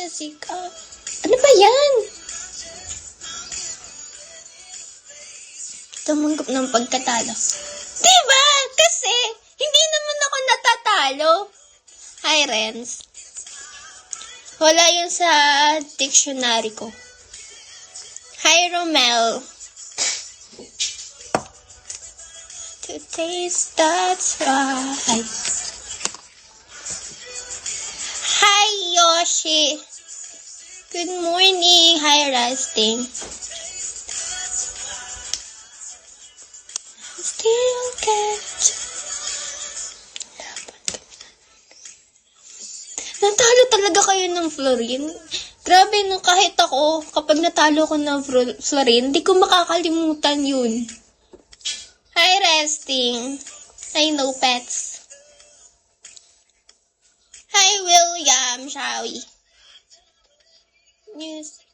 music up. Ano ba yan? Tumanggap ng pagkatalo. Diba? Kasi, hindi naman ako natatalo. Hi, Renz. Wala yun sa dictionary ko. Hi, Romel. To taste, that's right. Hi, Yoshi. Good morning. Hi, Rusting. Still catch. Natalo talaga kayo ng Florin. Grabe, no, kahit ako, kapag natalo ko ng Florin, di ko makakalimutan yun. Hi, Resting. I know pets. Hi, William, shall we? Music.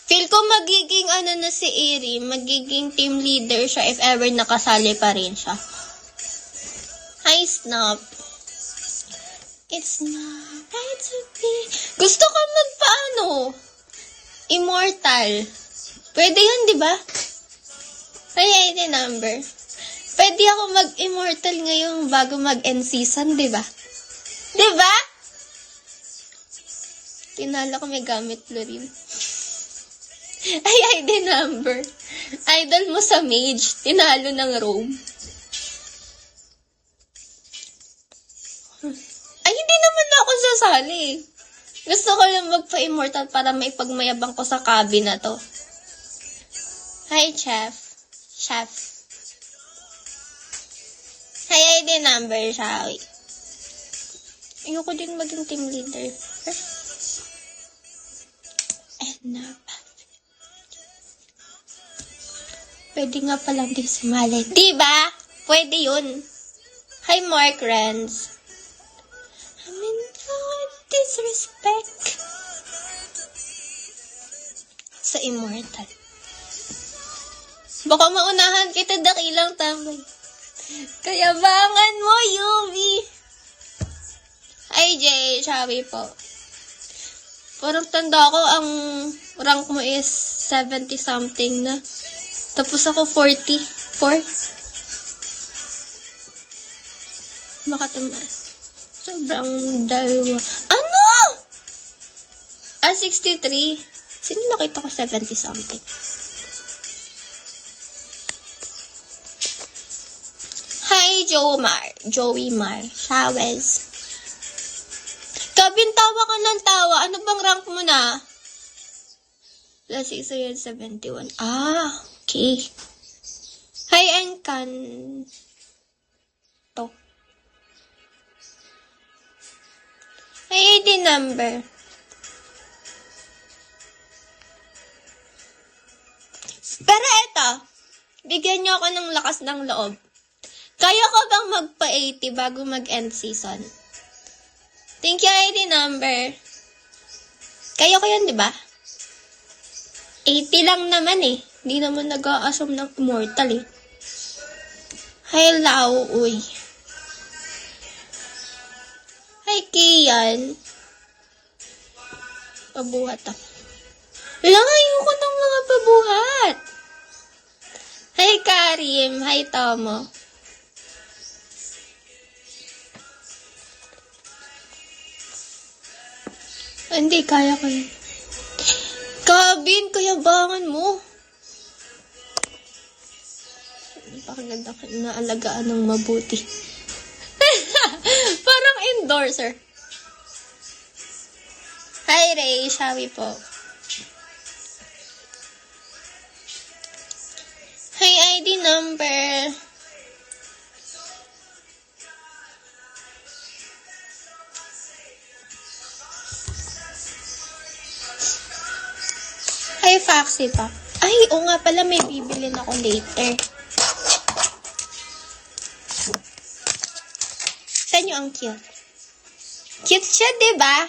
Feel ko magiging na si Eri, magiging team leader siya if ever nakasali pa rin siya. Hi, Snap. It's not right to be. Gusto ko immortal. Pwede yun, di ba? Ay, ID number. Pwede ako mag-immortal ngayon bago mag-end season, di ba? Di ba? Tinalo ko may gamit Florin. Ay, ID number. Idol mo sa mage. Tinalo ng Rome. Ay, hindi naman ako sasali. Gusto ko lang magpa-immortal para maipagmayabang ko sa cabin na to. Hi, Chef. Chef. Hi, ID number, shall we? Ayoko din maging team leader. Pwede nga palang din sumali. Diba? Pwede yun. Hi, Mark Renz. I'm in disrespect. Sa immortal. Baka maunahan kita dakilang tambay. Kayabangan mo, Yumi. Hi, Jay. Sabi po. Parang tanda ko ang rank mo is 70 something na. Tapos ako 44. Makatamas. Sobrang dalawa. Ano? 63. Sino nakita ko 70 something? Hi, Joey Mar. Chavez. Kabin, tawa ka ng tawa. Ano bang rank mo na? Last isa yan, 71. Okay. Hi, Encan. Hi, ID number. Pero eto, bigyan niyo ako ng lakas ng loob. Kaya ko bang magpa-80 bago mag-end season? Thank you, ID number. Kaya ko yan, di ba? 80 lang naman eh. Hindi naman nag-a-assume ng immortal eh. Hi, Lau, uy. Hi, Kian. Pabuhat ako. Lang, ayoko ng mga pabuhat. Hi, Karim. Hi, Tomo. Hindi, kaya ko yun. Kabin, kayabangan mo. Napakaganda ka na alagaan ng mabuti. Parang endorser. Hi, Ray. Shawi po. Hi, ID number. Hi, Foxy pa. Ay, oo nga pala, may bibilin ako later. Saan nyo ang cute? Cute siya, diba?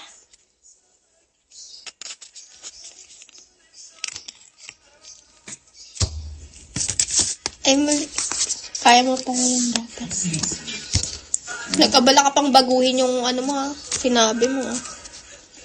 Ay, mali. Kaya mo pa ngayon dapat. Nagkabala ka pang baguhin yung ano mo ha. Sinabi mo ha.